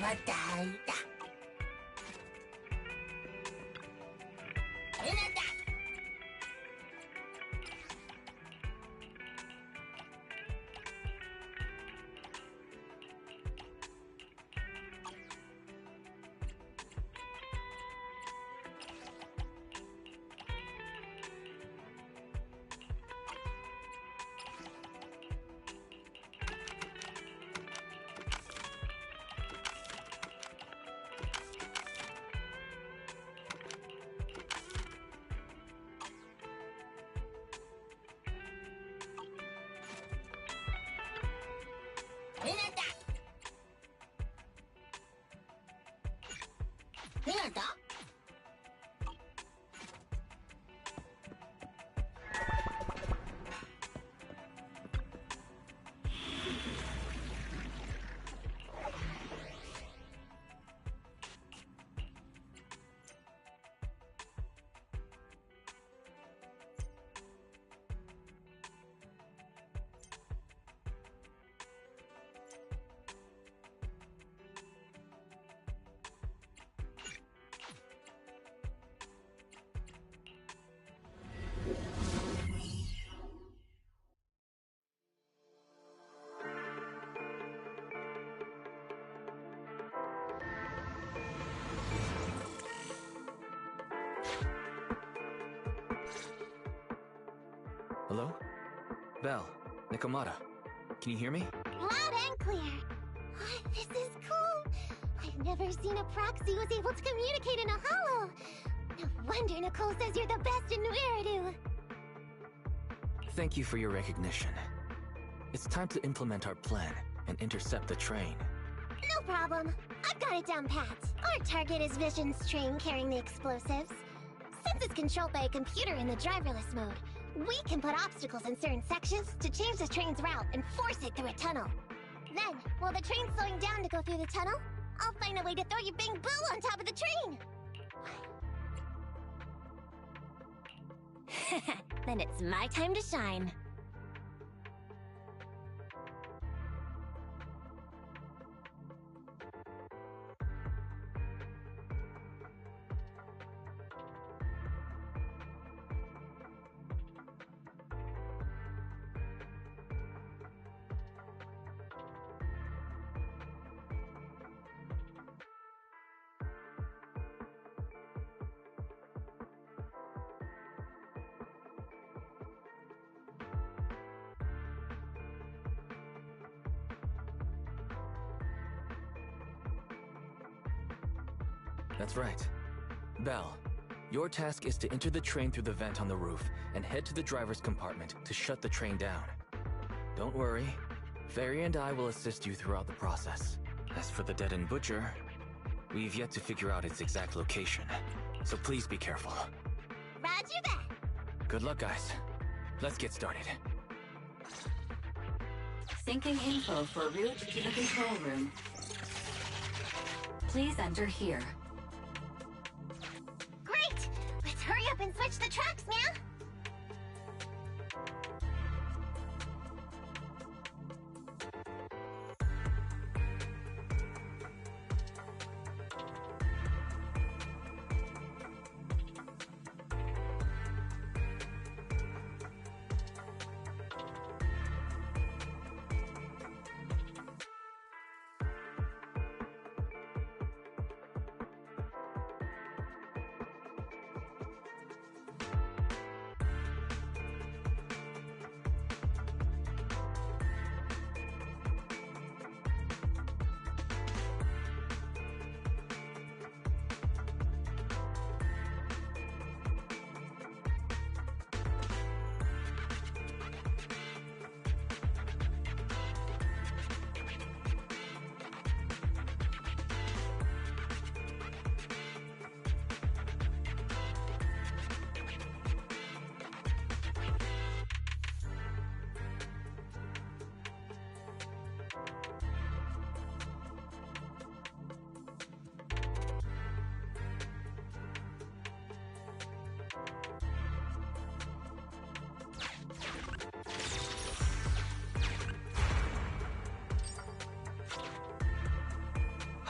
また会いた。みんなだ。みんなだ。みんなだ。Hello? Belle, Nikomata. Can you hear me? Loud and clear. This is cool. I've never seen a proxy who's able to communicate in a hollow. No wonder Nicole says you're the best in Nueridu. Thank you for your recognition. It's time to implement our plan and intercept the train. No problem. I've got it down pat. Our target is Vision's train carrying the explosives. Since it's controlled by a computer in the driverless mode, we can put obstacles in certain sections to change the train's route and force it through a tunnel. Then, while the train's slowing down to go through the tunnel, I'll find a way to throw your Bing Boo on top of the train! Then it's my time to shine. That's right. Belle, your task is to enter the train through the vent on the roof and head to the driver's compartment to shut the train down. Don't worry. Fairy and I will assist you throughout the process. As for the dead-end butcher, we've yet to figure out its exact location, so please be careful. Roger that! Good luck, guys. Let's get started. Syncing info for route to the control room. Please enter here. Great! Let's hurry up and switch the tracks, man!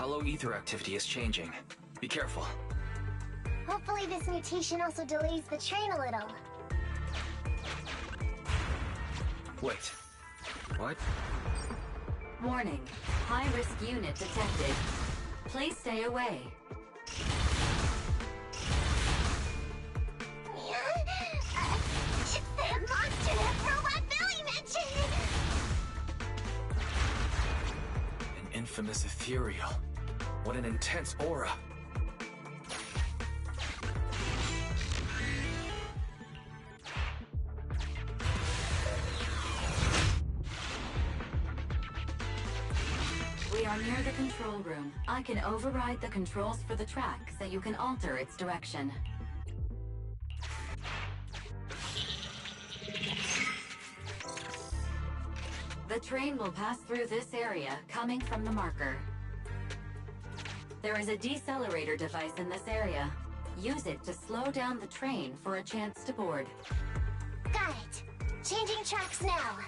Hollow ether activity is changing. Be careful. Hopefully this mutation also delays the train a little. Wait. What? Warning. High-risk unit detected. Please stay away. It's that monster that Robot Billy mentioned! An infamous ethereal. What an intense aura. We are near the control room. I can override the controls for the track so you can alter its direction. The train will pass through this area, coming from the marker. There is a decelerator device in this area. Use it to slow down the train for a chance to board. Got it. Changing tracks now.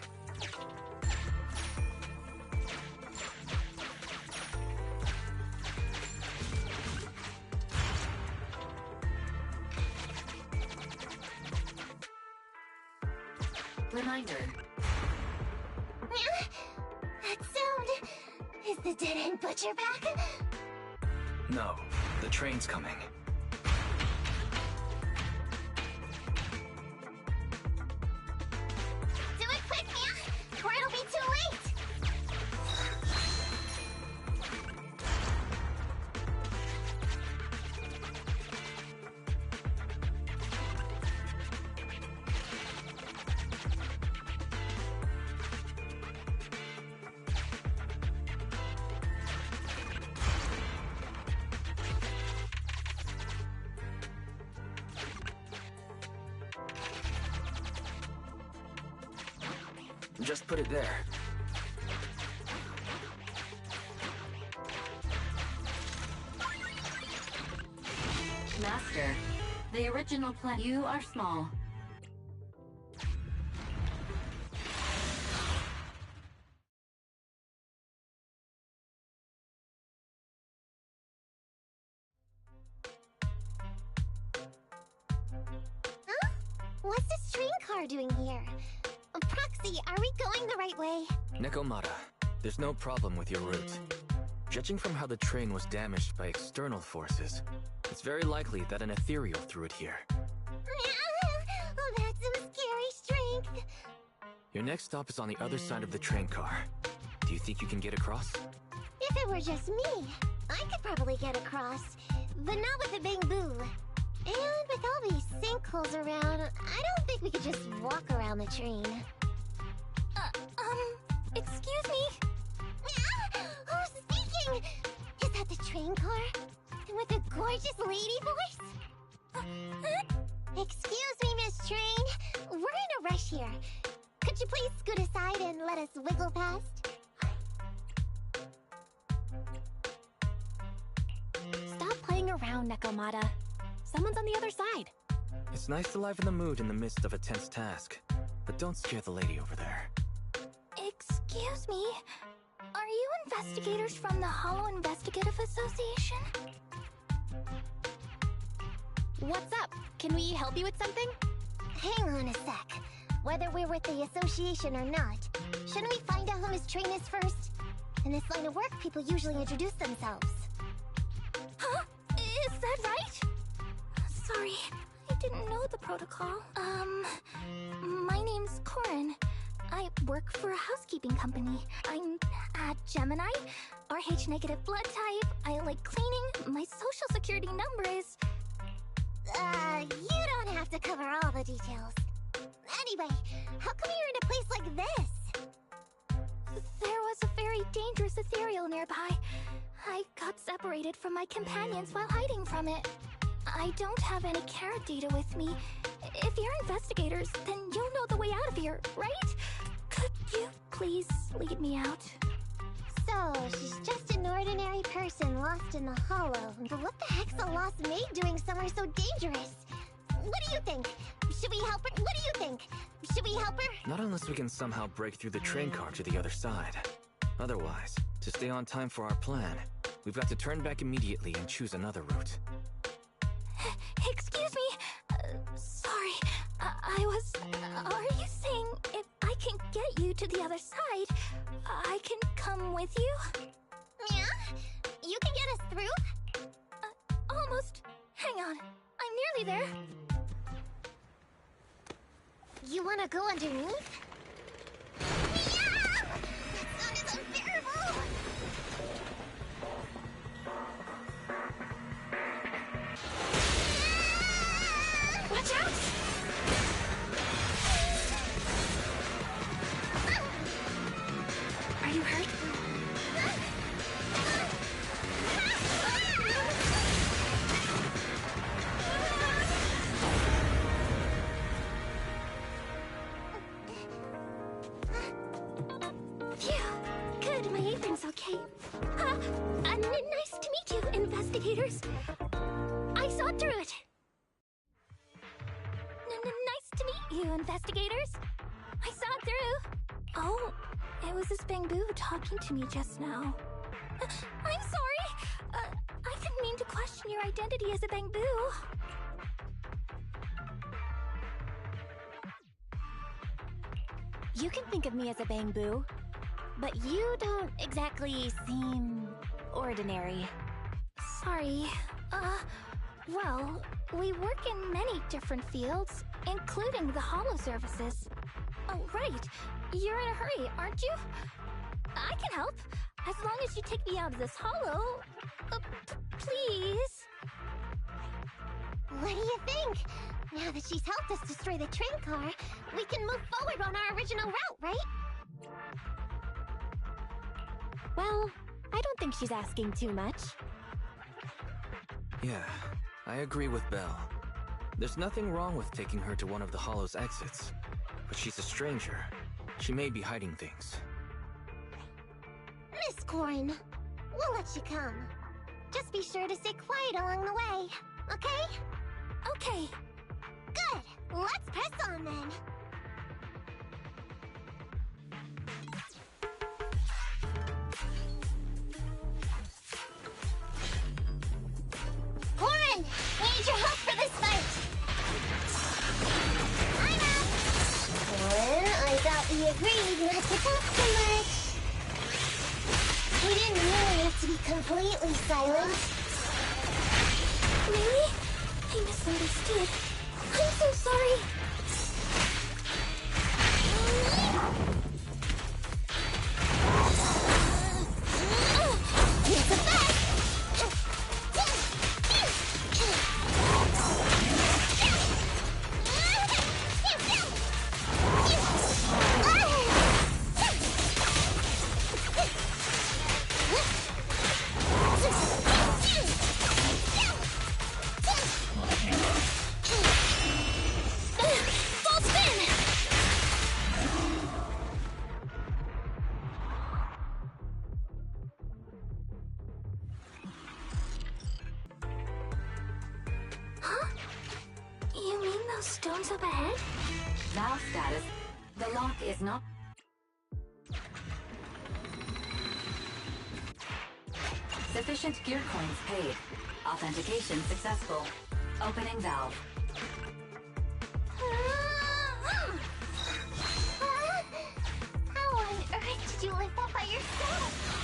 Reminder. That sound... Is the dead-end butcher back? No, the train's coming. Do it quick, Mia, or it'll be too late! Just put it there. Master, the original plan. You are small. Huh? What's this train car doing here? Proxy, are we going the right way? Nekomata, there's no problem with your route. Judging from how the train was damaged by external forces, it's very likely that an ethereal threw it here. Oh, that's some scary strength. Your next stop is on the other side of the train car. Do you think you can get across? If it were just me, I could probably get across, but not with a bamboo. And with all these sinkholes around, I don't think we could just walk around the train. Excuse me? Who's speaking? Is that the train car? And with a gorgeous lady voice? Excuse me, Miss Train. We're in a rush here. Could you please scoot aside and let us wiggle past? Stop playing around, Nekomata. Someone's on the other side. It's nice to liven the mood in the midst of a tense task, but don't scare the lady over there. Excuse me? Are you investigators from the Hollow Investigative Association? What's up? Can we help you with something? Hang on a sec. Whether we're with the association or not, shouldn't we find out who Miss Train is first? In this line of work, people usually introduce themselves. Huh? Is that right? Sorry, I didn't know the protocol. My name's Corin. I work for a housekeeping company. I'm a Gemini, RH negative blood type. I like cleaning. My social security number is... you don't have to cover all the details. Anyway, how come you're in a place like this? There was a very dangerous ethereal nearby. I got separated from my companions while hiding from it. I don't have any carrot data with me. If you're investigators, then you'll know the way out of here, right? Could you please lead me out? So, she's just an ordinary person lost in the Hollow. But what the heck's a lost maid doing somewhere so dangerous? What do you think? Should we help her? What do you think? Should we help her? Not unless we can somehow break through the train car to the other side. Otherwise, to stay on time for our plan, We've got to turn back immediately and choose another route. Excuse me. Sorry. Are you saying if I can get you to the other side, I can come with you? Yeah? You can get us through? Almost. Hang on. I'm nearly there. You wanna go underneath? Yeah! That sound is unbearable! Watch out! Are you hurt? Phew. Good, my apron's okay. Nice to meet you, investigators. I saw through it. Nice to meet you, investigators. I saw it through. Oh, it was this Bangbu talking to me just now. I'm sorry. I didn't mean to question your identity as a Bangbu. You can think of me as a Bangbu, but you don't exactly seem ordinary. Sorry. Well, we work in many different fields, including the holo services. Oh, right. You're in a hurry, aren't you? I can help, as long as you take me out of this holo. Please? What do you think? Now that she's helped us destroy the train car, we can move forward on our original route, right? Well, I don't think she's asking too much. Yeah, I agree with Belle. There's nothing wrong with taking her to one of the Hollow's exits. But she's a stranger. She may be hiding things. Miss Corrin, we'll let you come. Just be sure to stay quiet along the way, okay? Okay. Good! Let's press on then! Corrin! We need your help for this fight! I'm up! Corrin, I thought we agreed not to talk too much. We didn't really have to be completely silent. Really? I misunderstood. I'm so sorry. It's a fact! You mean those stones up ahead? Now status. The lock is not... Sufficient gear coins paid. Authentication successful. Opening valve. How on earth did you lift that by yourself?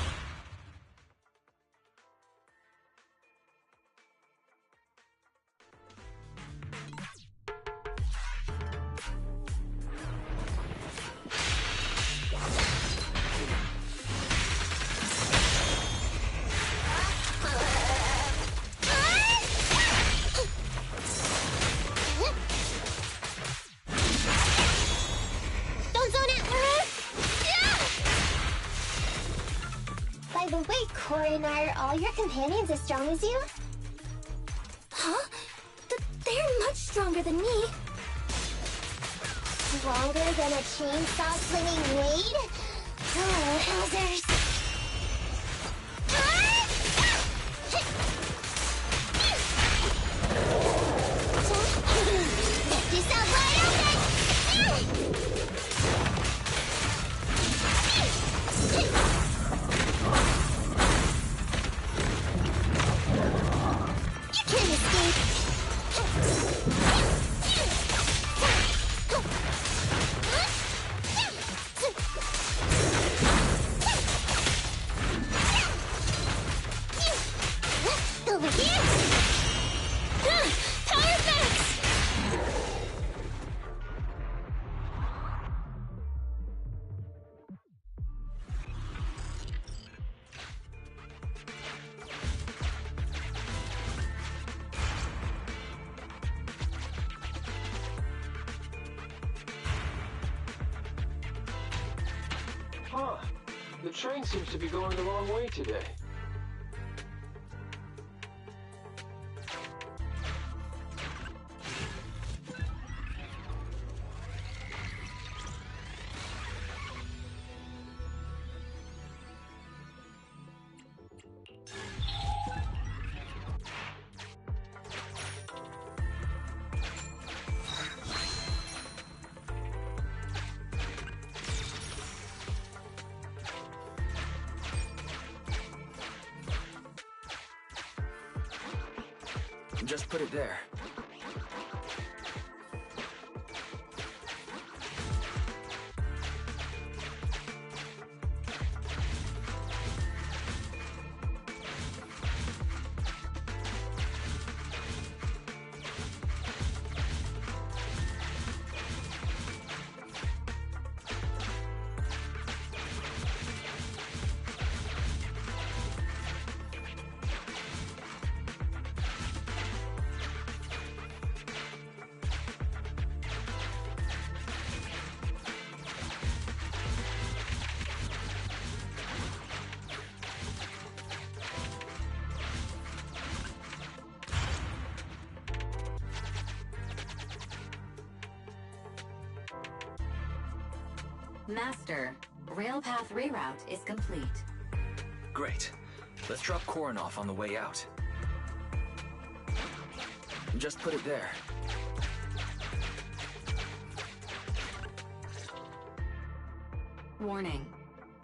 Don't zone out! By the way, Corrin, are all your companions as strong as you? Huh? They're much stronger than me. Stronger than a chainsaw swinging Wade? Oh, Howzers. Lift yourself wide open! over here! Power effects! Huh. The train seems to be going the wrong way today. Just put it there. Master, railpath reroute is complete. Great. Let's drop Corin off on the way out. Just put it there. Warning.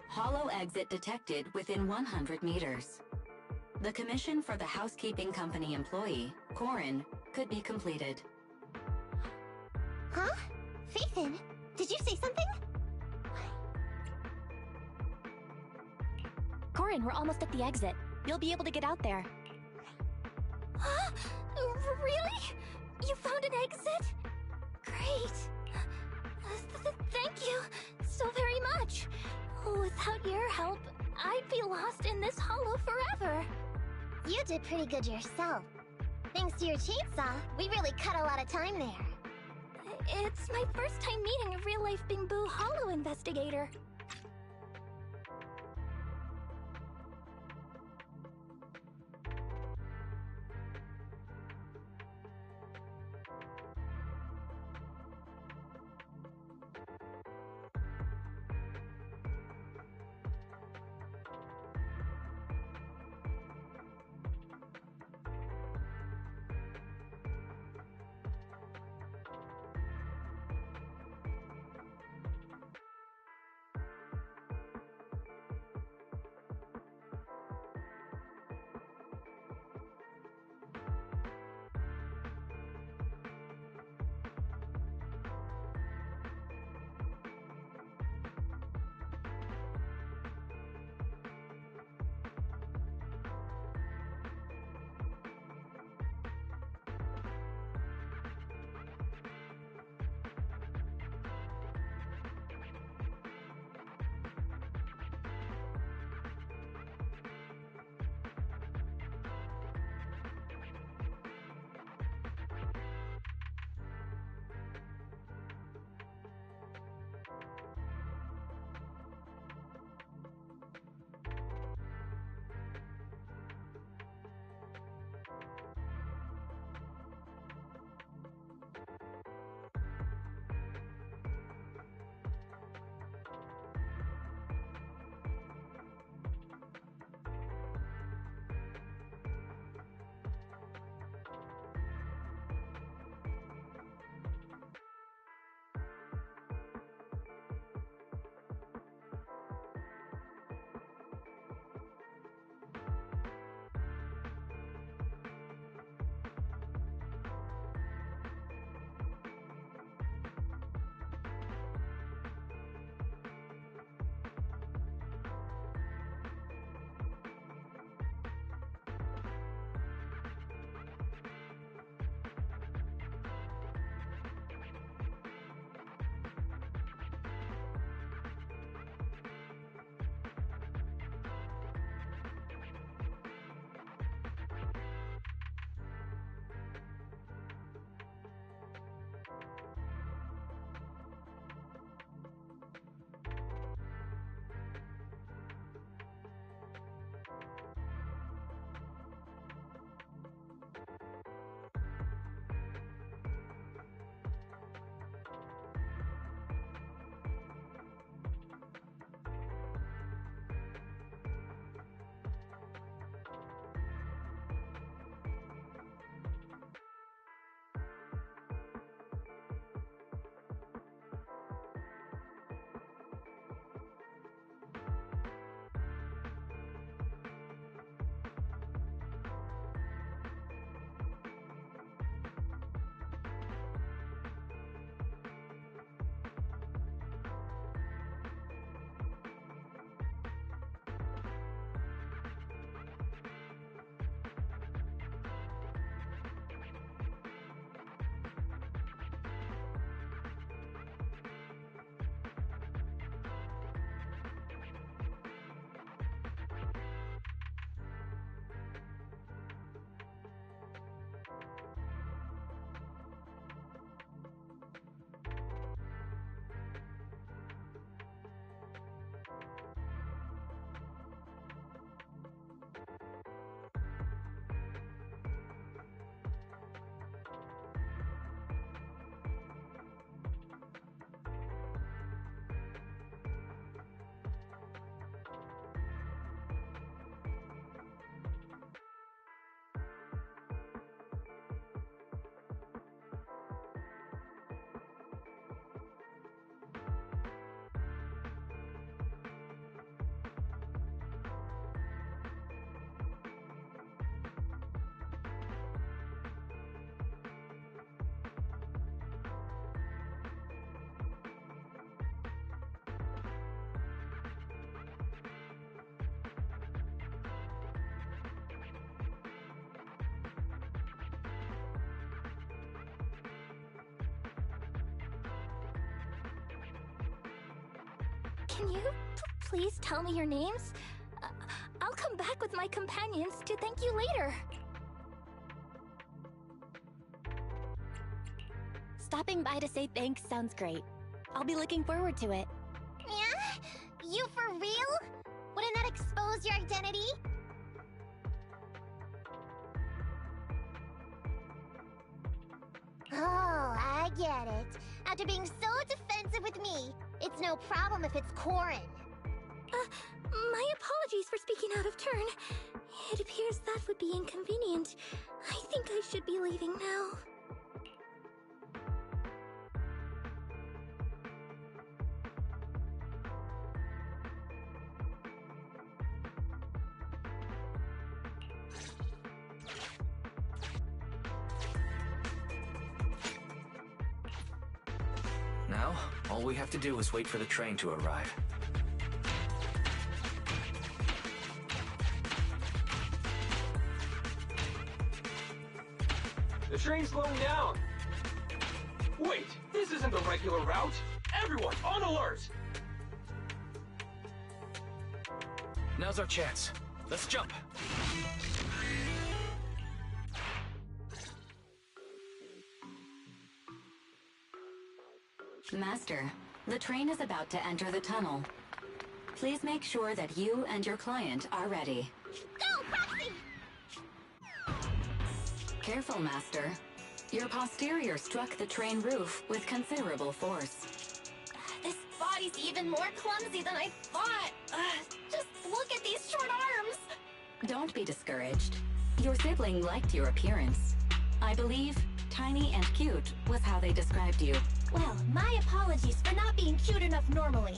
Hollow exit detected within 100 meters. The commission for the housekeeping company employee, Corin, could be completed. Huh? Faithin, did you say something? Corin, we're almost at the exit. You'll be able to get out there. Huh? Really? You found an exit? Great. Thank you so very much. Without your help, I'd be lost in this hollow forever. You did pretty good yourself. Thanks to your chainsaw, we really cut a lot of time there. It's my first time meeting a real-life Bing Boo Hollow investigator. Can you please tell me your names? I'll come back with my companions to thank you later. Stopping by to say thanks sounds great. I'll be looking forward to it. Yeah? You for real? Wouldn't that expose your identity? Oh, I get it. After being so defensive with me, it's no problem if it's Corin. My apologies for speaking out of turn. It appears that would be inconvenient. I think I should be leaving now. Now, all we have to do is wait for the train to arrive. The train's slowing down. Wait, this isn't the regular route. Everyone, on alert! Now's our chance. Let's jump. Master, the train is about to enter the tunnel. Please make sure that you and your client are ready. Go, Proxy! Careful, Master. Your posterior struck the train roof with considerable force. This body's even more clumsy than I thought. Just look at these short arms. Don't be discouraged. Your sibling liked your appearance. I believe tiny and cute was how they described you. Well, my apologies for not being cute enough normally.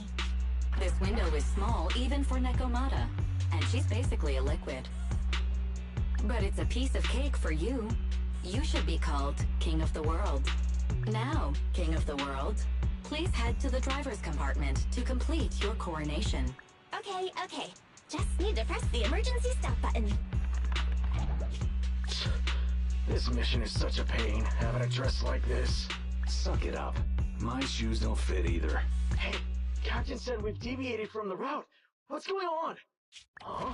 This window is small even for Nekomata, and she's basically a liquid. But it's a piece of cake for you. You should be called King of the World. Now, King of the World, please head to the driver's compartment to complete your coronation. Okay. Just need to press the emergency stop button. This mission is such a pain, having a dress like this. Suck it up. My shoes don't fit either. Hey, Captain said we've deviated from the route. What's going on? Huh?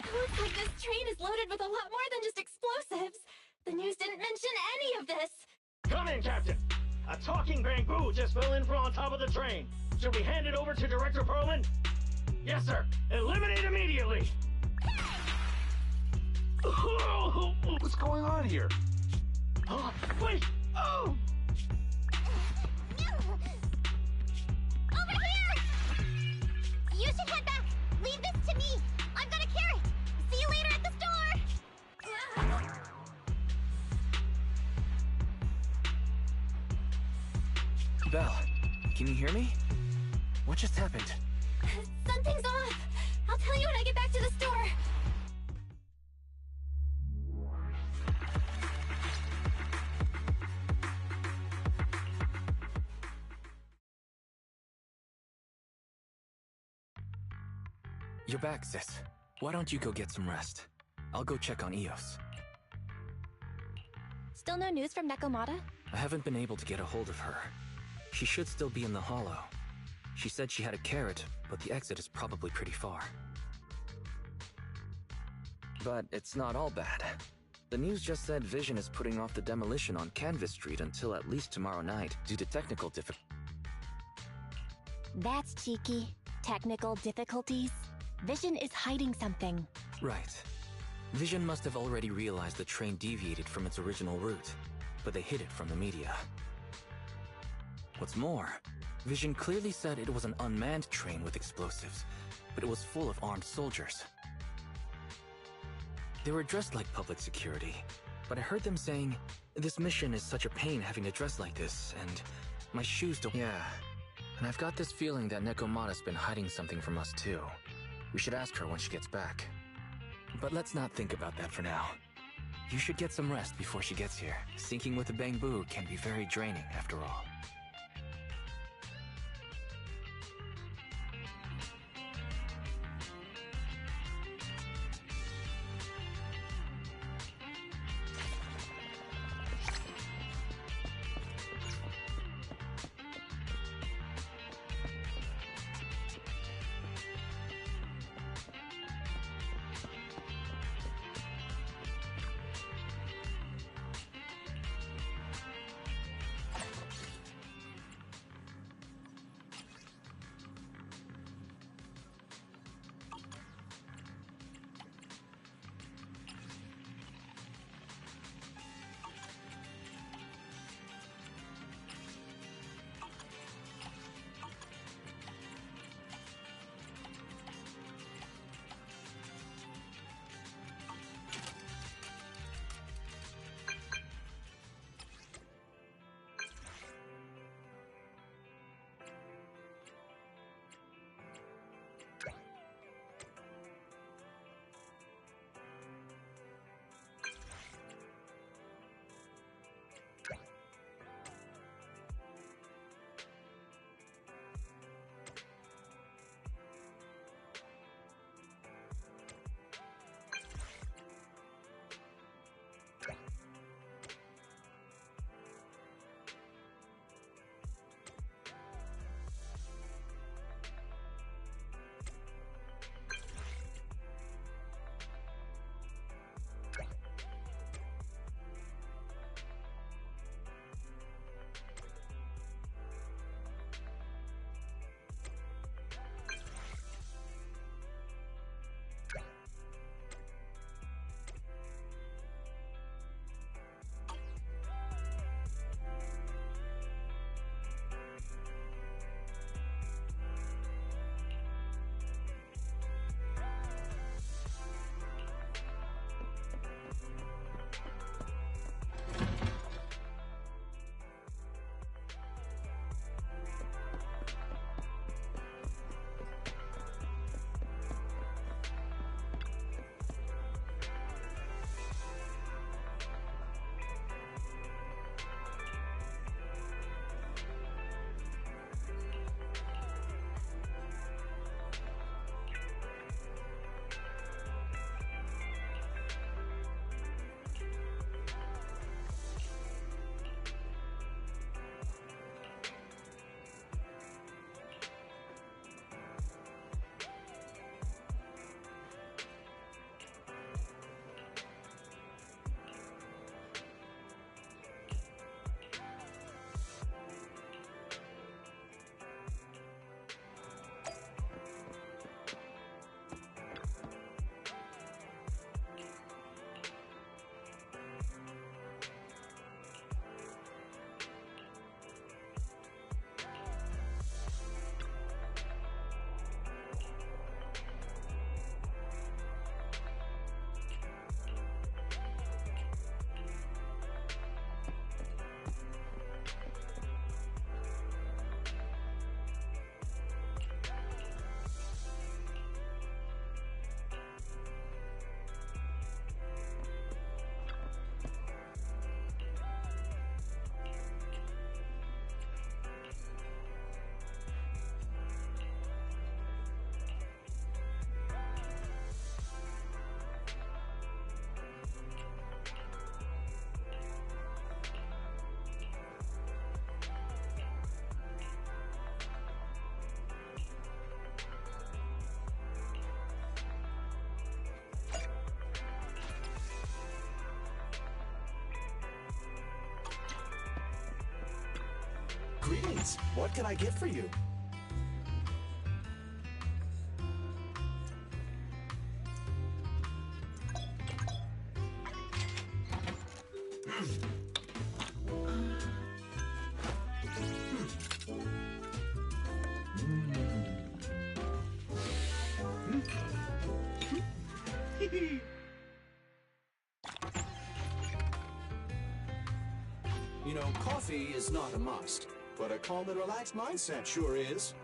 Looks like this train is loaded with a lot more than just explosives. The news didn't mention any of this. Come in, Captain. A talking bamboo just fell in from on top of the train. Should we hand it over to Director Perlman? Yes, sir. Eliminate immediately. What's going on here? Wait! Oh! Over here! You should head back. Leave this to me. I've got a carrot. See you later at the store. Belle, can you hear me? What just happened? Something's off. I'll tell you when I get back to the store. You're back, sis. Why don't you go get some rest? I'll go check on Eos. Still no news from Nekomata? I haven't been able to get a hold of her. She should still be in the hollow. She said she had a carrot, but the exit is probably pretty far. But it's not all bad. The news just said Vision is putting off the demolition on Canvas Street until at least tomorrow night due to technical difficulties. That's cheeky. Technical difficulties. Vision is hiding something. Right. Vision must have already realized the train deviated from its original route, but they hid it from the media. What's more, Vision clearly said it was an unmanned train with explosives, but it was full of armed soldiers. They were dressed like public security, but I heard them saying, "This mission is such a pain having to dress like this, and my shoes don't..." Yeah, and I've got this feeling that Nekomata's been hiding something from us too. We should ask her when she gets back. But let's not think about that for now. You should get some rest before she gets here. Syncing with the bamboo can be very draining after all. Greetings. What can I get for you? You know, coffee is not a must, but a calm and relaxed mindset sure is.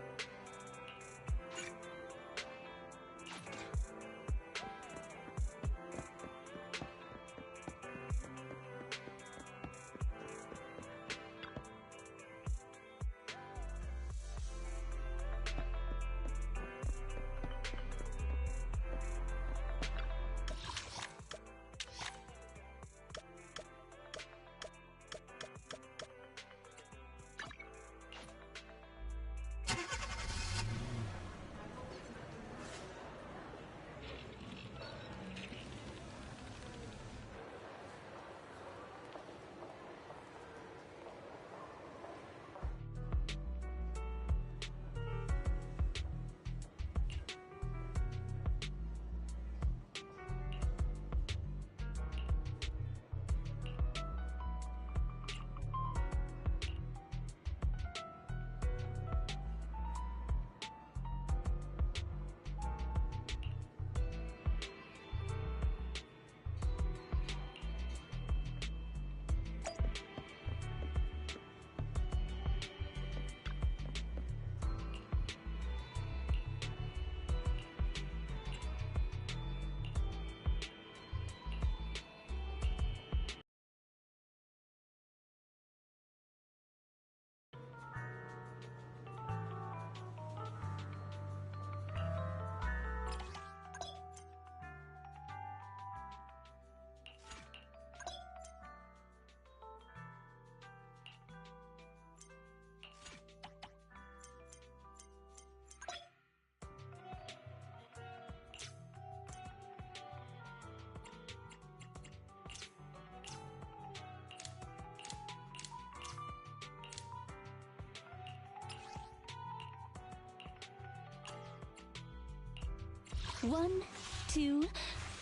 One, two,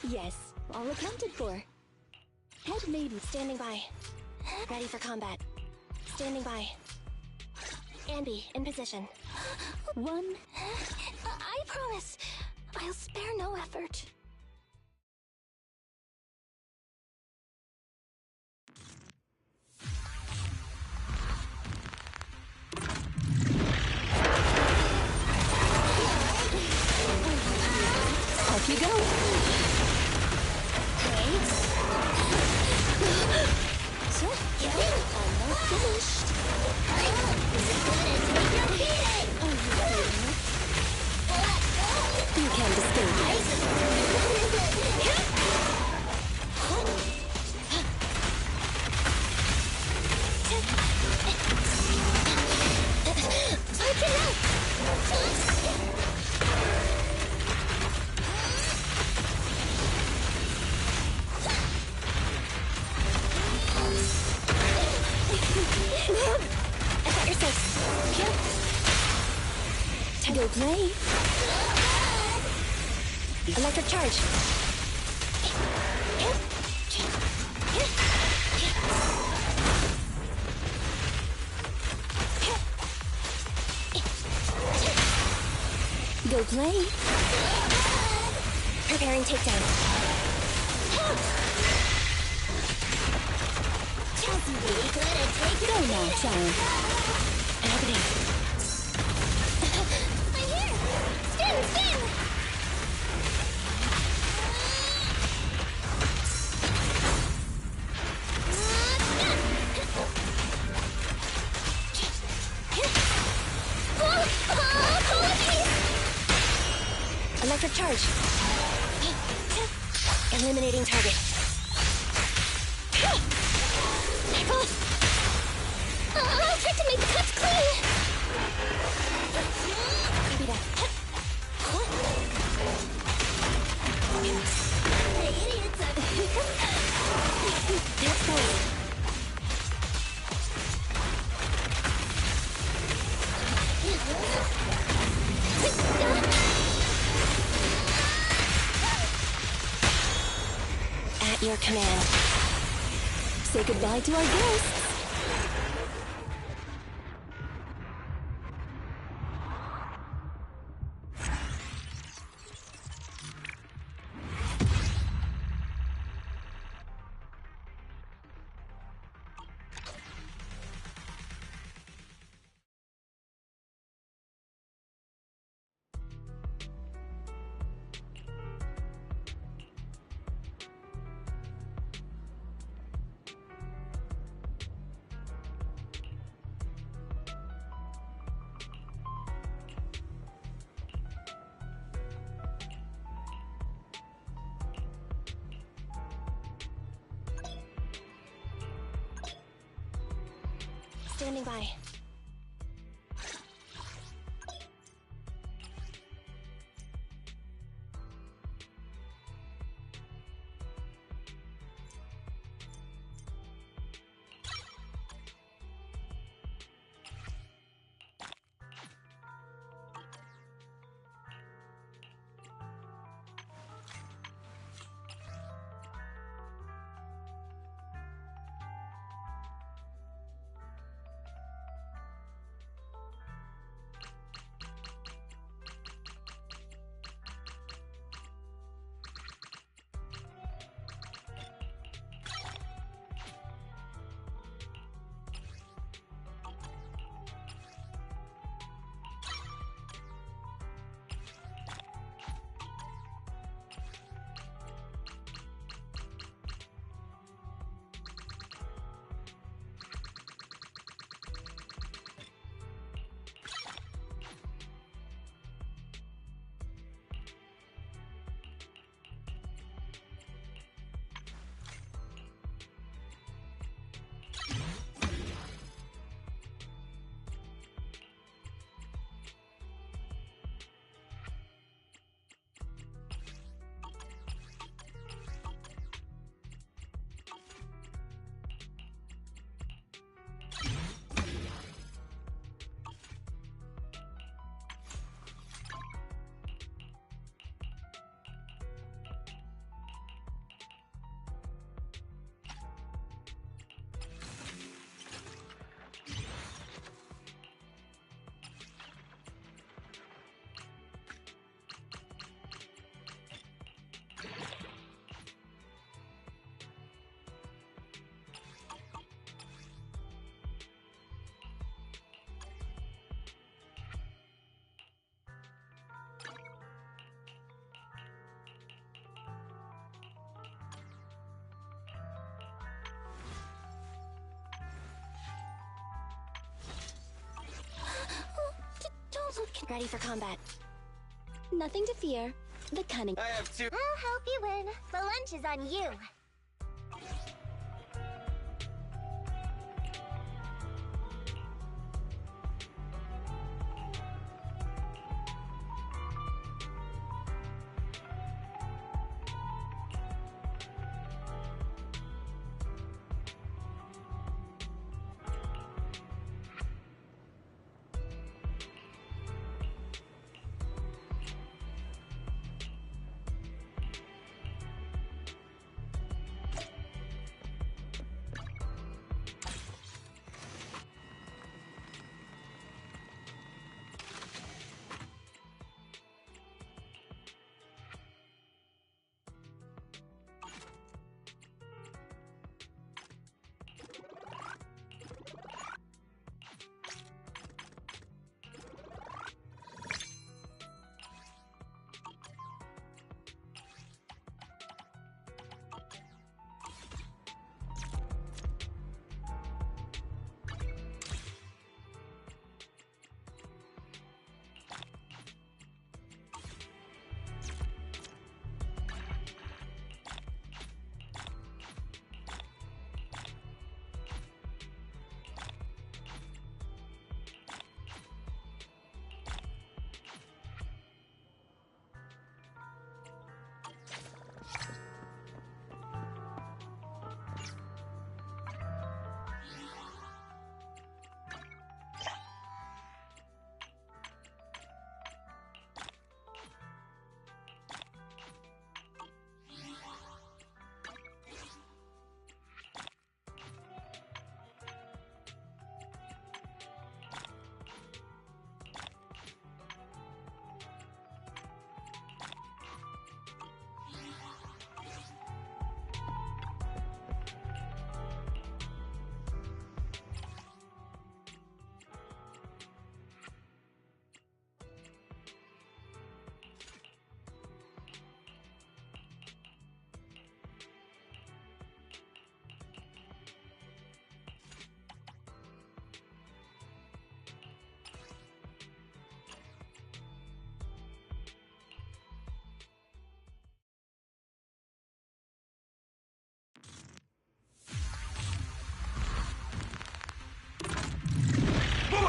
yes, all accounted for. Head maiden Standing by. Ready for combat. Standing by. Ambi, in position. one. I promise, I'll spare no effort. Off you go. Almost finished. You can't escape. I got your six. Time to play. Electric charge. Go play. Preparing takedown. Go now, child. Happening. I'm here! Spin, spin! Electric charge. Eliminating target. I'll try to make the cuts clean! Copy that. The idiots are... Let's go. At your command. Say goodbye to our guests. Standing by. Ready for combat. Nothing to fear. The cunning. I have two. I'll help you win. The lunch is on you.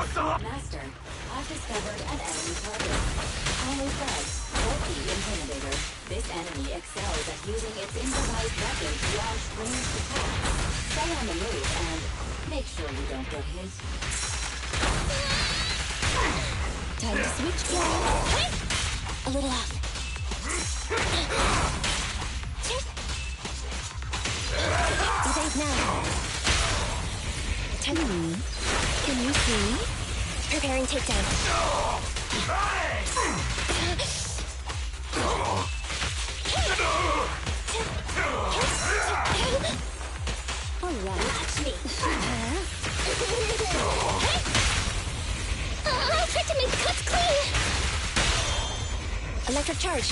Master, I've discovered an enemy target. Only Fred, Bulky Intimidator. This enemy excels at using its improvised weapon to launch ranged attacks. Stay on the move and make sure you don't get hit. Time to switch gears. A little off. Evade now. Time. Can you see? Preparing takedown. Alright. Watch me. I'll try to make the cuts clean! Electric charge.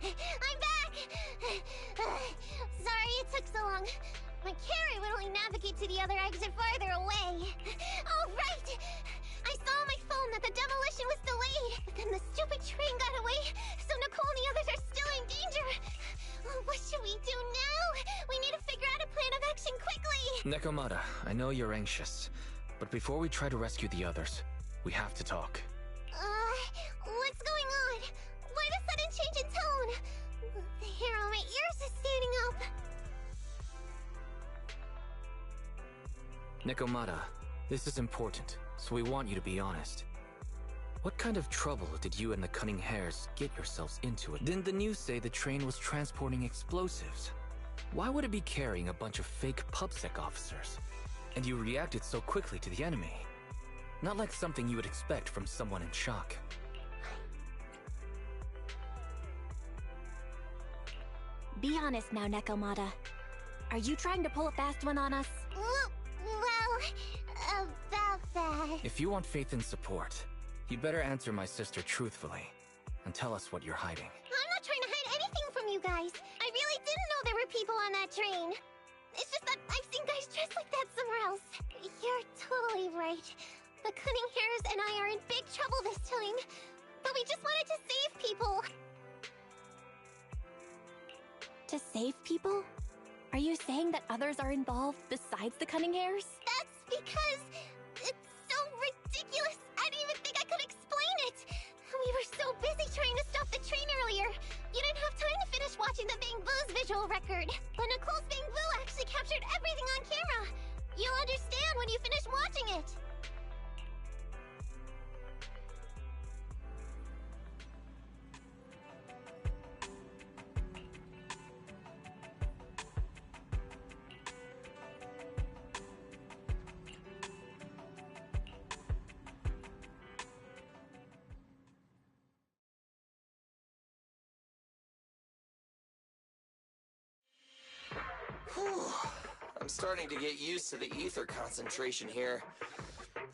I'm back! Sorry it took so long. My carrot would only navigate to the other exit farther away. Oh, right! I saw on my phone that the demolition was delayed, but then the stupid train got away, so Nicole and the others are still in danger. What should we do now? We need to figure out a plan of action quickly! Nekomata, I know you're anxious, but before we try to rescue the others, we have to talk. What's going on? Why the sudden change in tone? The hair on my ears is standing up. Nekomata, this is important, so we want you to be honest. What kind of trouble did you and the Cunning Hares get yourselves into? Didn't the news say the train was transporting explosives? Why would it be carrying a bunch of fake PubSec officers? And you reacted so quickly to the enemy. Not like something you would expect from someone in shock. Be honest now, Nekomata. Are you trying to pull a fast one on us? Well, about that... If you want faith and support, you'd better answer my sister truthfully and tell us what you're hiding. I'm not trying to hide anything from you guys. I really didn't know there were people on that train. It's just that I've seen guys dressed like that somewhere else. You're totally right. The Cunning Hares and I are in big trouble this time. But we just wanted to save people. To save people? Are you saying that others are involved besides the Cunning Hares? That's because it's so ridiculous. I didn't even think I could explain it. We were so busy trying to stop the train earlier. You didn't have time to finish watching the Bang Boo's visual record. But Nicole's Bang Boo actually captured everything on camera. You'll understand when you finish watching it. I'm starting to get used to the ether concentration here.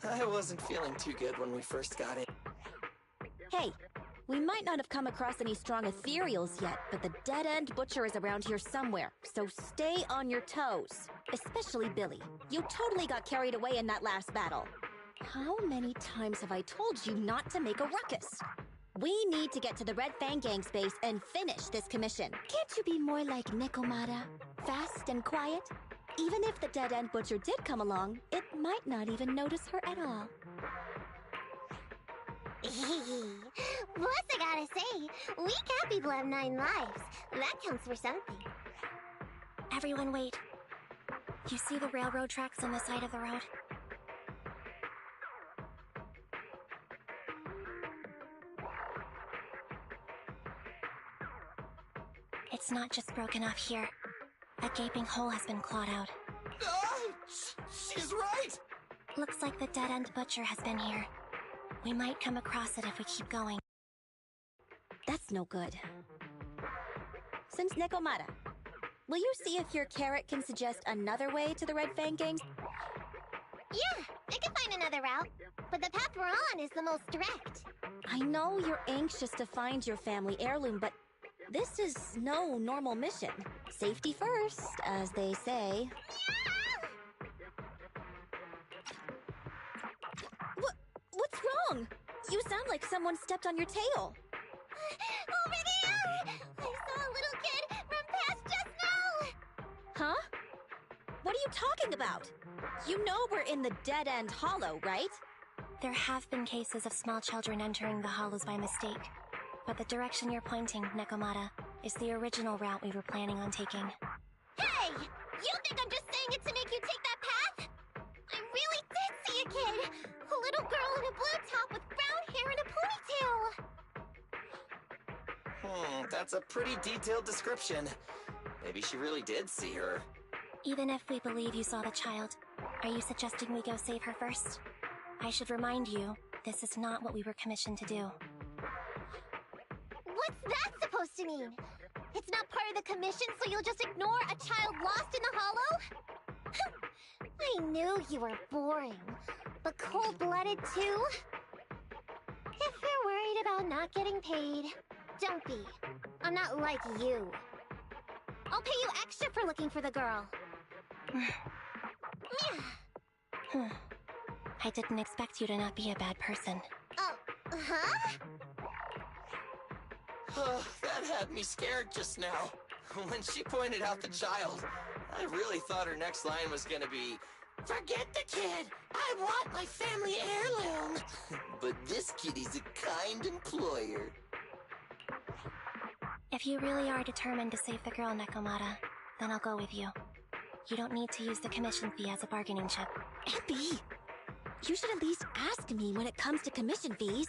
I wasn't feeling too good when we first got in. Hey, we might not have come across any strong ethereals yet, but the dead-end butcher is around here somewhere, so stay on your toes. Especially Billy. You totally got carried away in that last battle. How many times have I told you not to make a ruckus? We need to get to the Red Fang Gang's base and finish this commission. Can't you be more like Nekomata? Fast and quiet? Even if the dead-end butcher did come along, it might not even notice her at all. Plus, I gotta say, we cat people have 9 lives. That counts for something. Everyone wait. You see the railroad tracks on the side of the road? It's not just broken off here. A gaping hole has been clawed out. She's right! Looks like the dead-end butcher has been here. We might come across it if we keep going. That's no good. Since Nekomata, will you see if your carrot can suggest another way to the Red Fang Gang? Yeah, I can find another route. But the path we're on is the most direct. I know you're anxious to find your family heirloom, but this is no normal mission. Safety first, as they say. What's wrong? You sound like someone stepped on your tail. Over there! I saw a little kid run past just now! Huh? What are you talking about? You know we're in the dead-end hollow, right? There have been cases of small children entering the hollows by mistake. But the direction you're pointing, Nekomata, is the original route we were planning on taking. Hey! You think I'm just saying it to make you take that path? I really did see a kid! A little girl in a blue top with brown hair and a ponytail! That's a pretty detailed description. Maybe she really did see her. Even if we believe you saw the child, are you suggesting we go save her first? I should remind you, this is not what we were commissioned to do. What's that supposed to mean? It's not part of the commission, so you'll just ignore a child lost in the hollow? I knew you were boring, but cold-blooded too? If you're worried about not getting paid, don't be. I'm not like you. I'll pay you extra for looking for the girl. I didn't expect you to not be a bad person. Oh, huh? Oh, that had me scared just now. When she pointed out the child, I really thought her next line was gonna be, "Forget the kid! I want my family heirloom!" But this kitty's a kind employer. If you really are determined to save the girl, Nekomata, then I'll go with you. You don't need to use the commission fee as a bargaining chip. Abby! You should at least ask me when it comes to commission fees.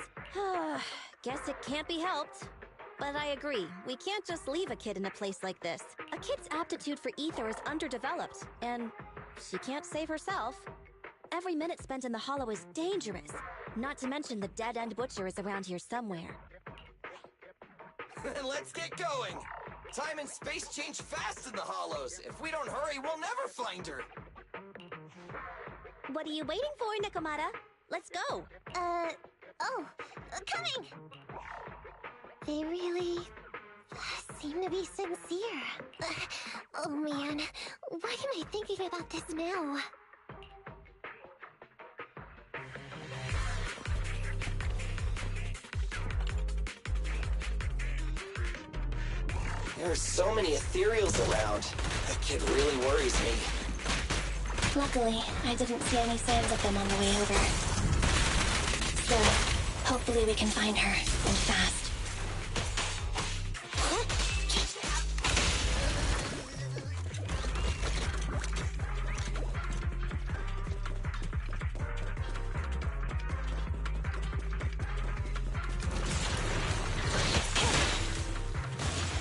Guess it can't be helped. But I agree, we can't just leave a kid in a place like this. A kid's aptitude for ether is underdeveloped, and she can't save herself. Every minute spent in the hollow is dangerous. Not to mention the dead-end butcher is around here somewhere. Then let's get going! Time and space change fast in the hollows. If we don't hurry, we'll never find her. What are you waiting for, Nekomata? Let's go! Coming! They really seem to be sincere. Oh man, why am I thinking about this now? There are so many ethereals around. That kid really worries me. Luckily, I didn't see any signs of them on the way over. Still, hopefully we can find her, and fast.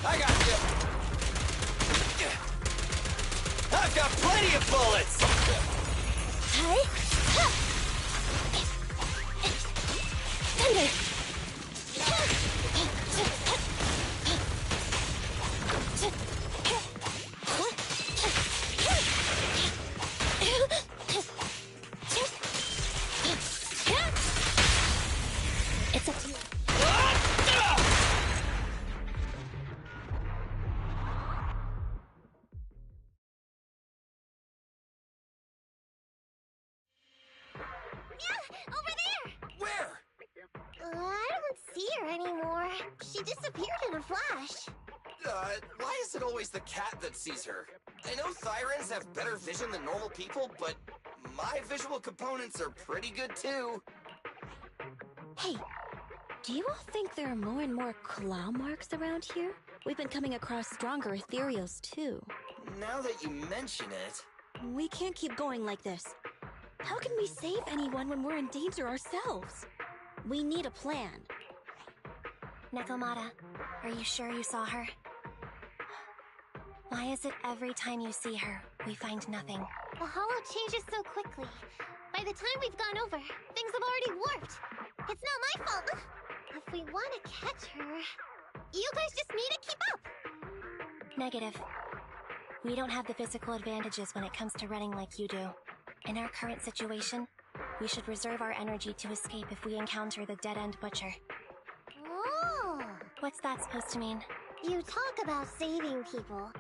I got you! I've got plenty of bullets! Hey! Thunder! It's up to you. Over there! Where? I don't see her anymore. She disappeared in a flash. Why is it always the cat that sees her? I know Thyrans have better vision than normal people, but my visual components are pretty good too. Hey, do you all think there are more and more claw marks around here? We've been coming across stronger ethereals too. Now that you mention it... We can't keep going like this. How can we save anyone when we're in danger ourselves? We need a plan. Nekomata, are you sure you saw her? Why is it every time you see her, we find nothing? The hollow changes so quickly. By the time we've gone over, things have already warped. It's not my fault. If we want to catch her, you guys just need to keep up. Negative. We don't have the physical advantages when it comes to running like you do. In our current situation, we should reserve our energy to escape if we encounter the dead-end butcher. Oh! What's that supposed to mean? You talk about saving people,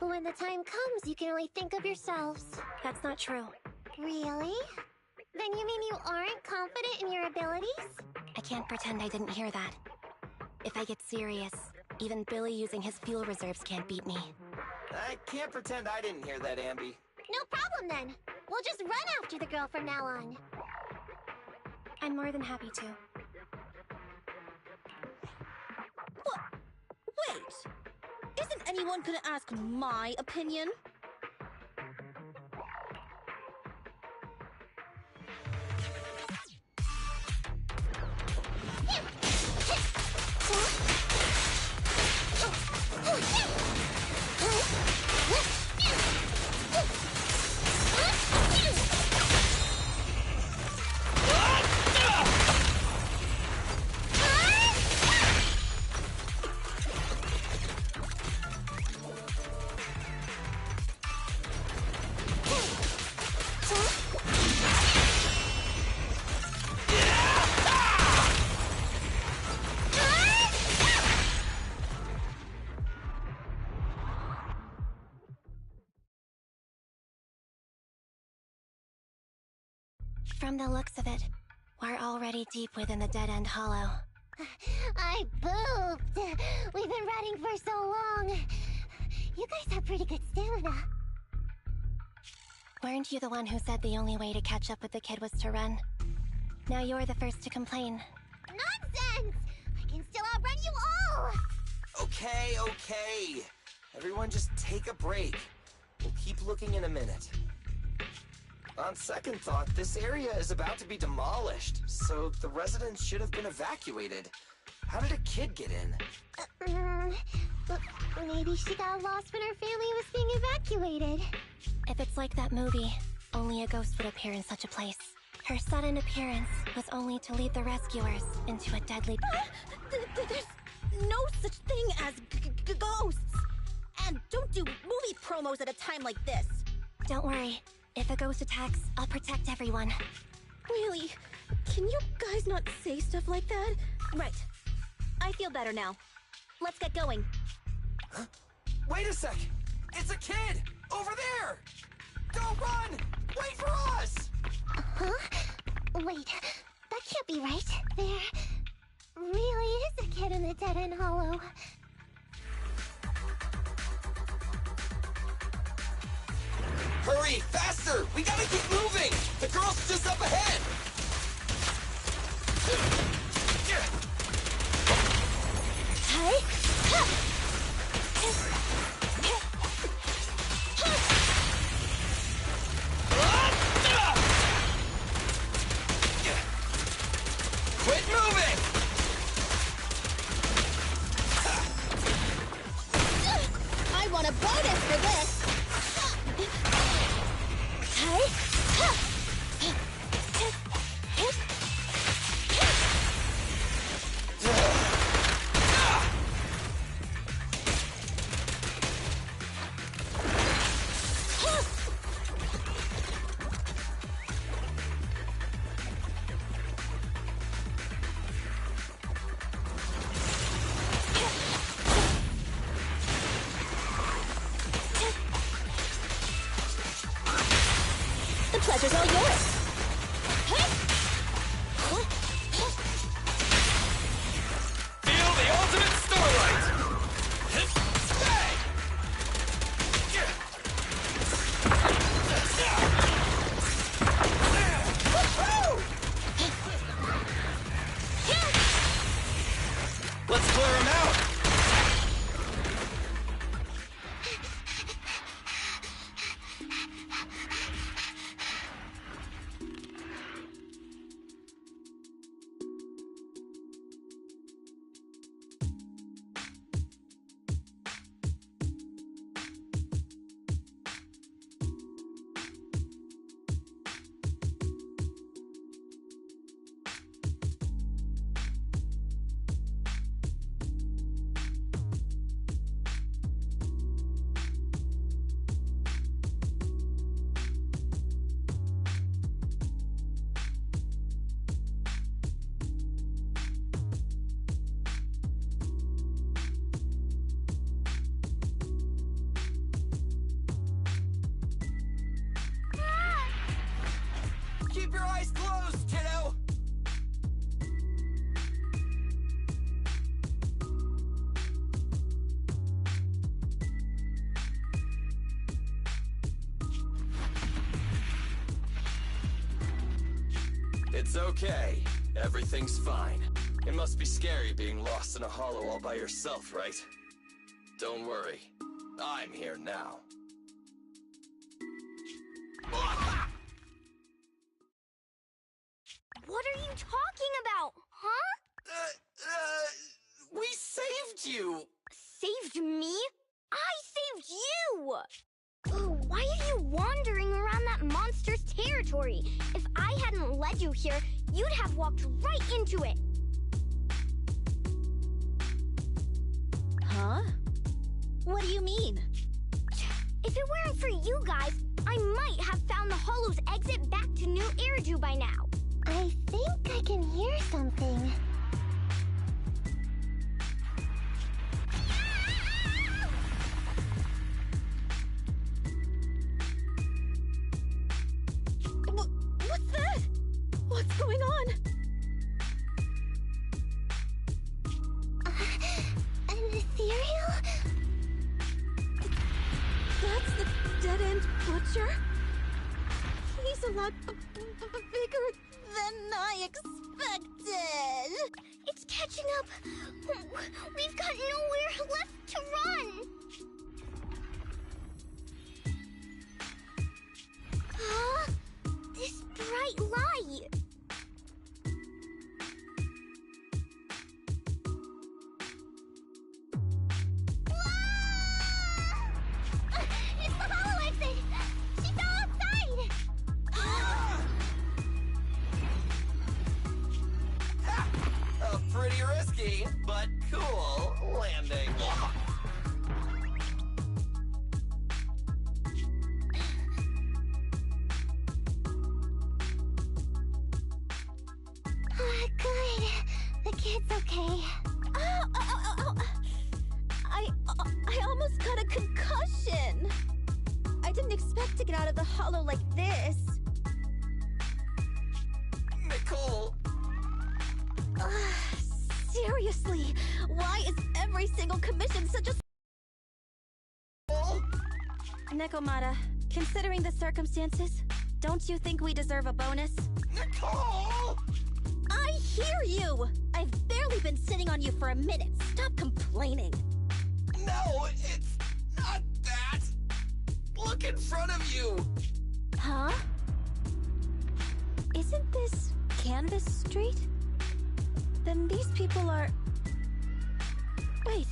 but when the time comes, you can only think of yourselves. That's not true. Really? Then you mean you aren't confident in your abilities? I can't pretend I didn't hear that. If I get serious, even Billy using his fuel reserves can't beat me. I can't pretend I didn't hear that, Ambi. No problem then. We'll just run after the girl from now on. I'm more than happy to. What? Wait! Isn't anyone gonna ask my opinion? From the looks of it, we're already deep within the dead-end hollow. I pooped! We've been running for so long. You guys have pretty good stamina. Weren't you the one who said the only way to catch up with the kid was to run? Now you're the first to complain. Nonsense! I can still outrun you all! Okay. Everyone just take a break. We'll keep looking in a minute. On second thought, this area is about to be demolished, so the residents should have been evacuated. How did a kid get in? Maybe she got lost when her family was being evacuated. If it's like that movie, only a ghost would appear in such a place. Her sudden appearance was only to lead the rescuers into a deadly... There's no such thing as ghosts! And don't do movie promos at a time like this! Don't worry. If a ghost attacks, I'll protect everyone. Really? Can you guys not say stuff like that? Right. I feel better now. Let's get going. Huh? Wait a sec! It's a kid! Over there! Don't run! Wait for us! Huh? Wait, that can't be right. There really is a kid in the dead-end hollow. Hurry! Faster! We gotta keep moving! The girl's just up ahead! Quit moving! I want a bonus for this! The pleasure's all yours! Feel the ultimate starlight! Stay! Let's clear him out! Keep your eyes closed, kiddo! It's okay. Everything's fine. It must be scary being lost in a hollow all by yourself, right? Don't worry. I'm here now. What are you talking about, huh? We saved you! Saved me? I saved you! Oh, why are you wandering around that monster's territory? If I hadn't led you here, you'd have walked right into it. Huh? What do you mean? If it weren't for you guys, I might have found the Hollow's exit back to New Eridu by now. I think I can hear something. What's that? lot bigger than I expected. It's catching up. We've got nowhere left to run. Huh? This bright light. It's the hollow exit! She fell outside! Pretty risky, but cool landing. Good. The kid's okay. I almost got a concussion. I didn't expect to get out of the hollow like this. Nicole! Seriously, why is every single commission such a... Nekomata, considering the circumstances, don't you think we deserve a bonus? Nicole! I hear you! I've barely been sitting on you for a minute. Stop complaining. No, it's not that! Look in front of you! Huh? Isn't this Canvas Street? Then these people are... Wait.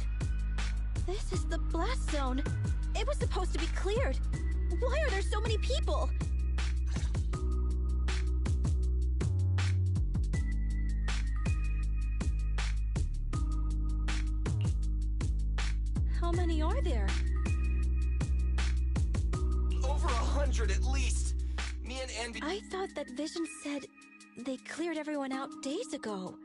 This is the blast zone. It was supposed to be cleared. Why are there so many people? How many are there? Over 100 at least. Me and Envy... I thought that Vision said they cleared everyone out days ago.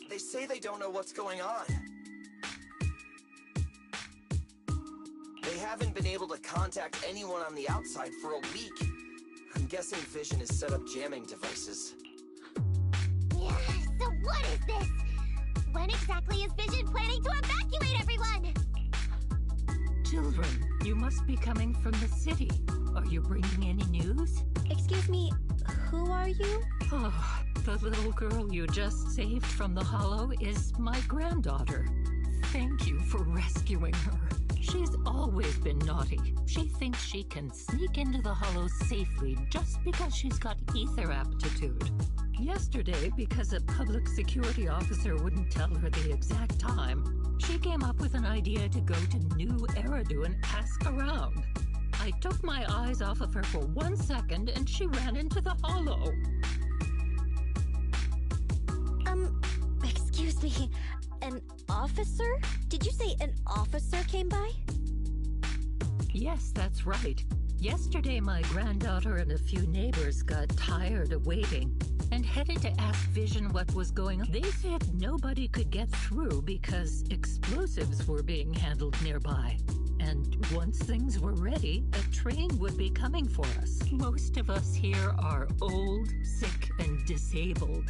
They say they don't know what's going on. They haven't been able to contact anyone on the outside for a week. I'm guessing Vision has set up jamming devices. Yeah, so what is this? When exactly is Vision planning to evacuate everyone? Children, you must be coming from the city. Are you bringing any news? Excuse me, who are you? Oh, the little girl you just saved from the hollow is my granddaughter. Thank you for rescuing her. She's always been naughty. She thinks she can sneak into the hollow safely just because she's got ether aptitude. Yesterday, because a public security officer wouldn't tell her the exact time, she came up with an idea to go to New Eridu and ask around. I took my eyes off of her for 1 second and she ran into the hollow. Excuse me, an officer? Did you say an officer came by? Yes, that's right. Yesterday, my granddaughter and a few neighbors got tired of waiting and headed to ask Vision what was going on. They said nobody could get through because explosives were being handled nearby. And once things were ready, a train would be coming for us. Most of us here are old, sick, and disabled.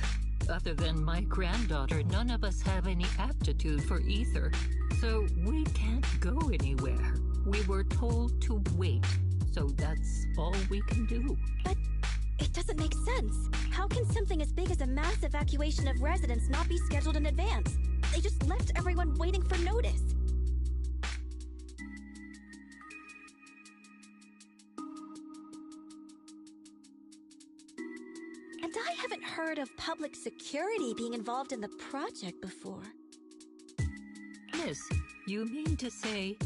Other than my granddaughter, none of us have any aptitude for ether, so we can't go anywhere. We were told to wait, so that's all we can do. But it doesn't make sense. How can something as big as a mass evacuation of residents not be scheduled in advance? They just left everyone waiting for notice. And I haven't heard of public security being involved in the project before. Miss, you mean to say...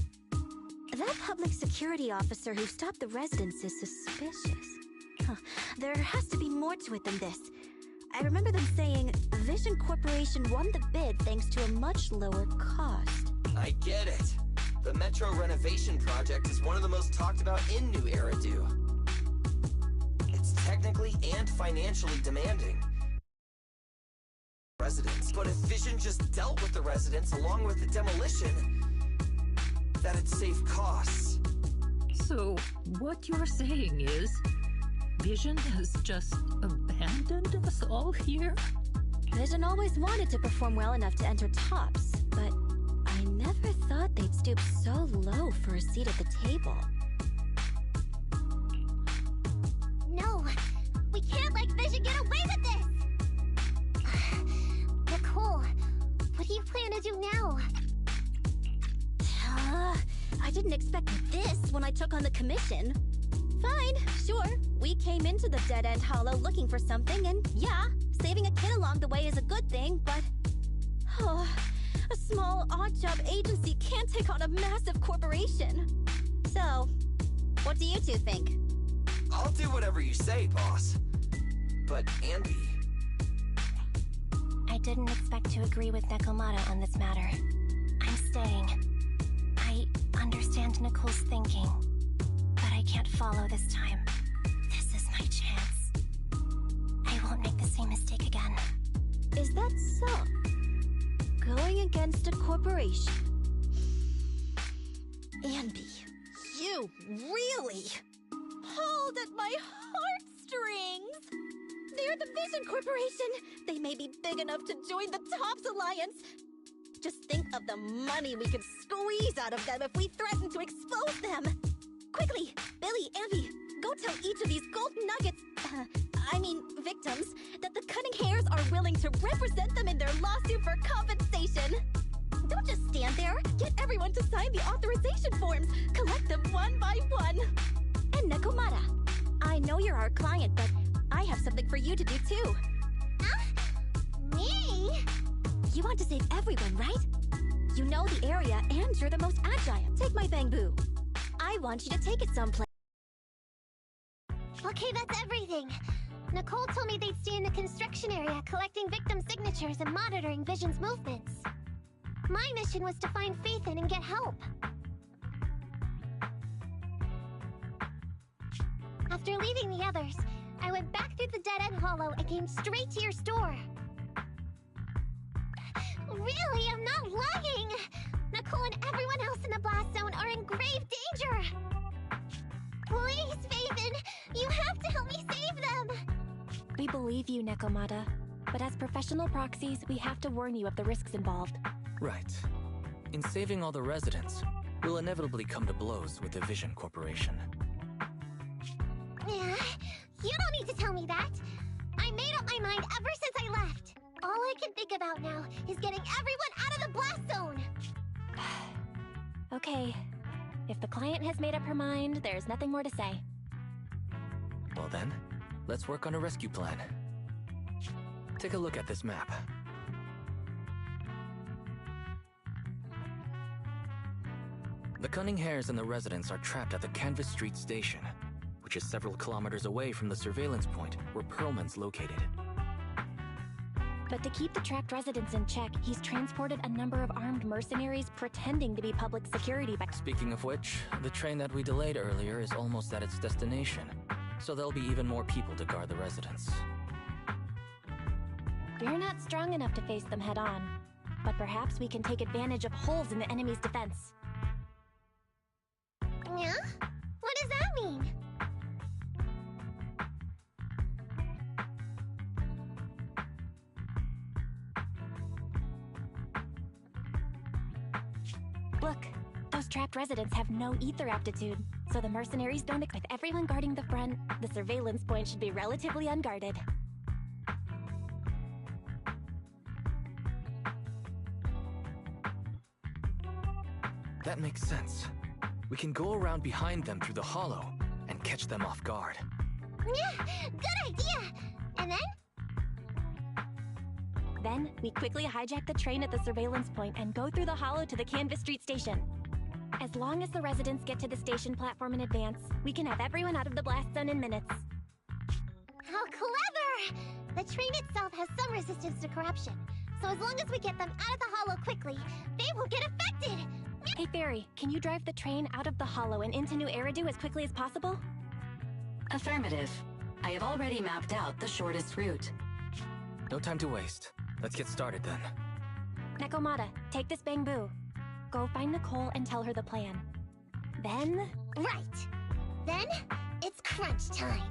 That public security officer who stopped the residents is suspicious. Huh. There has to be more to it than this. I remember them saying Vision Corporation won the bid thanks to a much lower cost. I get it. The Metro renovation project is one of the most talked about in New Eridu. It's technically and financially demanding. Residents, but if Vision just dealt with the residents along with the demolition, that'd save costs. So, what you're saying is, Vision has just abandoned us all here? Vision always wanted to perform well enough to enter tops, but I never Never thought they'd stoop so low for a seat at the table. No! We can't let Vision get away with this! Nicole, what do you plan to do now? I didn't expect this when I took on the commission. Fine, sure. We came into the dead-end hollow looking for something, and yeah, saving a kid along the way is a good thing, but... Oh, a small, odd-job agency can't take on a massive corporation. So, what do you two think? I'll do whatever you say, boss. But Andy... I didn't expect to agree with Nekomata on this matter. I'm staying. I understand Nicole's thinking, but I can't follow this time. This is my chance. I won't make the same mistake again. Is that so? Going against a corporation? Andy, you really pulled at my heartstrings! They're the Vision Corporation! They may be big enough to join the TOPS Alliance! Just think of the money we could squeeze out of them if we threaten to expose them! Quickly, Billy, Andy, go tell each of these gold nuggets, victims, that the Cunning Hares are willing to represent them in their lawsuit for compensation! Don't just stand there! Get everyone to sign the authorization forms! Collect them one by one! And Nekomata, I know you're our client, but I have something for you to do too. Me? You want to save everyone, right? You know the area, and you're the most agile. Take my bamboo. I want you to take it someplace. Okay, that's everything. Nicole told me they'd stay in the construction area, collecting victim signatures and monitoring Vision's movements. My mission was to find Faithin and get help. After leaving the others, I went back through the dead-end hollow and came straight to your store. Really, I'm not lying! Nicole and everyone else in the blast zone are in grave danger! Please, Faithin, you have to help me save them! We believe you, Nekomata, but as professional proxies, we have to warn you of the risks involved. Right. In saving all the residents, we'll inevitably come to blows with the Vision Corporation. Yeah, you don't need to tell me that! I made up my mind ever since I left! All I can think about now is getting everyone out of the blast zone! Okay. If the client has made up her mind, there's nothing more to say. Well then, let's work on a rescue plan. Take a look at this map. The Cunning Hares and the residents are trapped at the Canvas Street station, which is several kilometers away from the surveillance point where Perlman's located. But to keep the trapped residents in check, he's transported a number of armed mercenaries pretending to be public security. Speaking of which, the train that we delayed earlier is almost at its destination, so there'll be even more people to guard the residents. We're not strong enough to face them head-on, but perhaps we can take advantage of holes in the enemy's defense. Yeah? What does that mean? Look, those trapped residents have no ether aptitude, so the mercenaries don't. With everyone guarding the front, the surveillance point should be relatively unguarded. That makes sense. We can go around behind them through the hollow and catch them off guard. Yeah, good idea! And then? Then, we quickly hijack the train at the surveillance point and go through the hollow to the Canvas Street station. As long as the residents get to the station platform in advance, we can have everyone out of the blast zone in minutes. How clever! The train itself has some resistance to corruption, so as long as we get them out of the hollow quickly, they won't get affected! Hey Fairy, can you drive the train out of the hollow and into New Eridu as quickly as possible? Affirmative. I have already mapped out the shortest route. No time to waste. Let's get started then. Nekomata, take this bamboo. Go find Nicole and tell her the plan. Then... Right! Then, it's crunch time!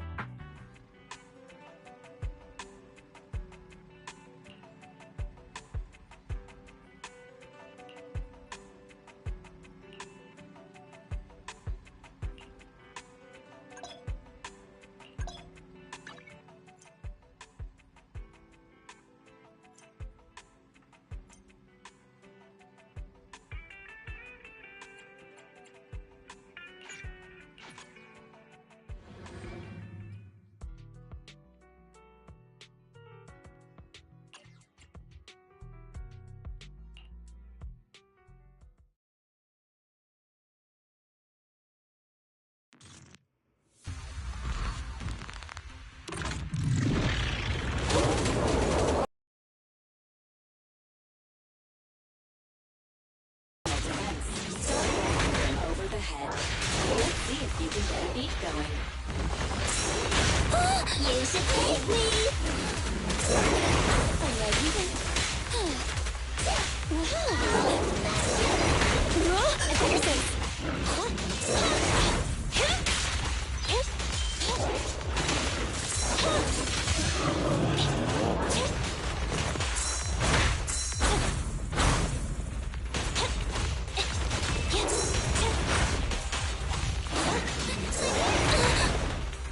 You should thank me!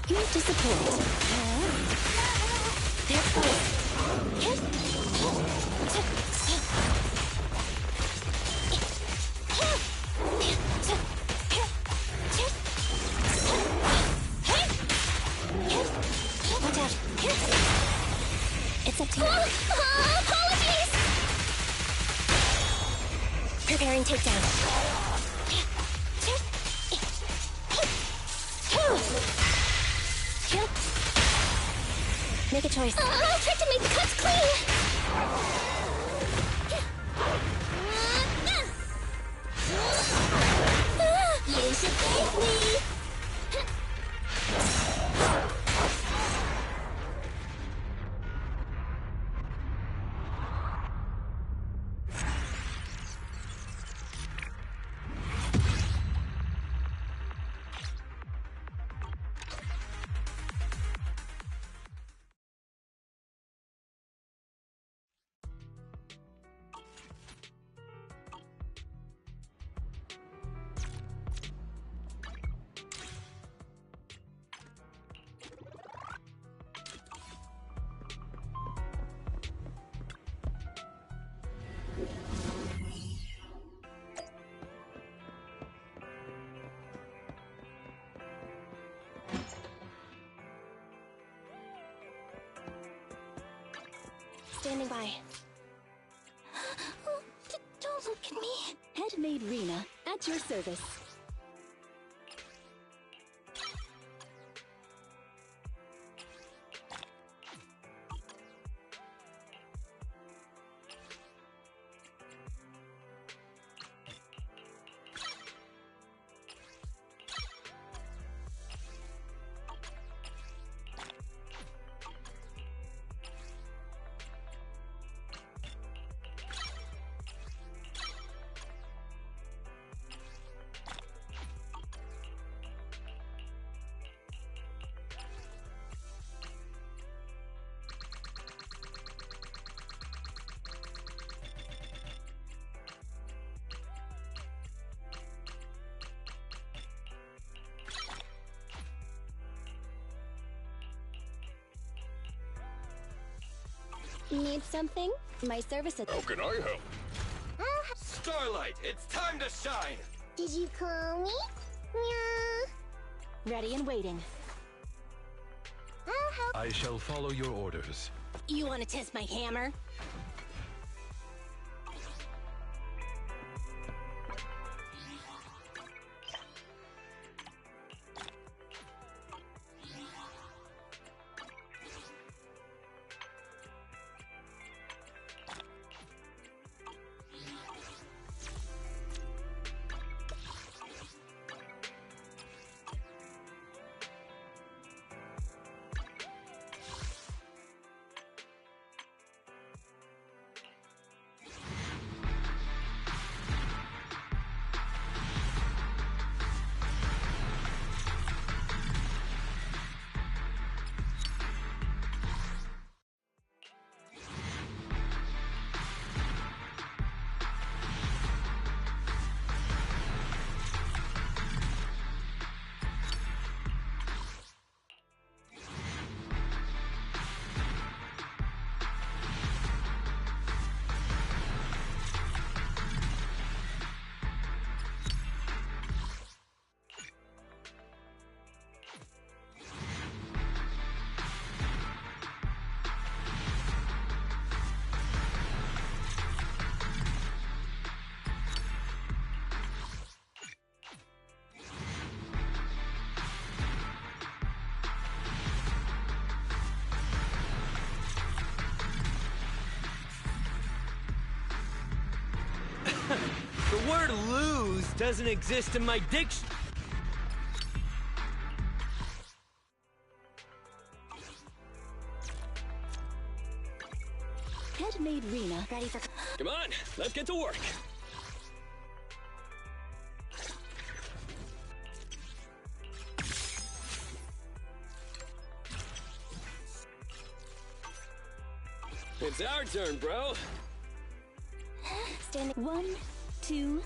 You're disappointed. They're close. Watch out. It's up to you. Apologies! Preparing takedown. Make a choice. I'll try to make the cuts clean! You should thank me! Standing by. Don't look at me. Headmaid Rena, at your service. Need something? My service at— How can I help? Starlight, it's time to shine! Did you call me? Meow. Ready and waiting. I'll help. I shall follow your orders. You want to test my hammer? The word lose doesn't exist in my dictionary. Head-made Rena ready for... Come on, let's get to work. It's our turn, bro. Standing 1, 2,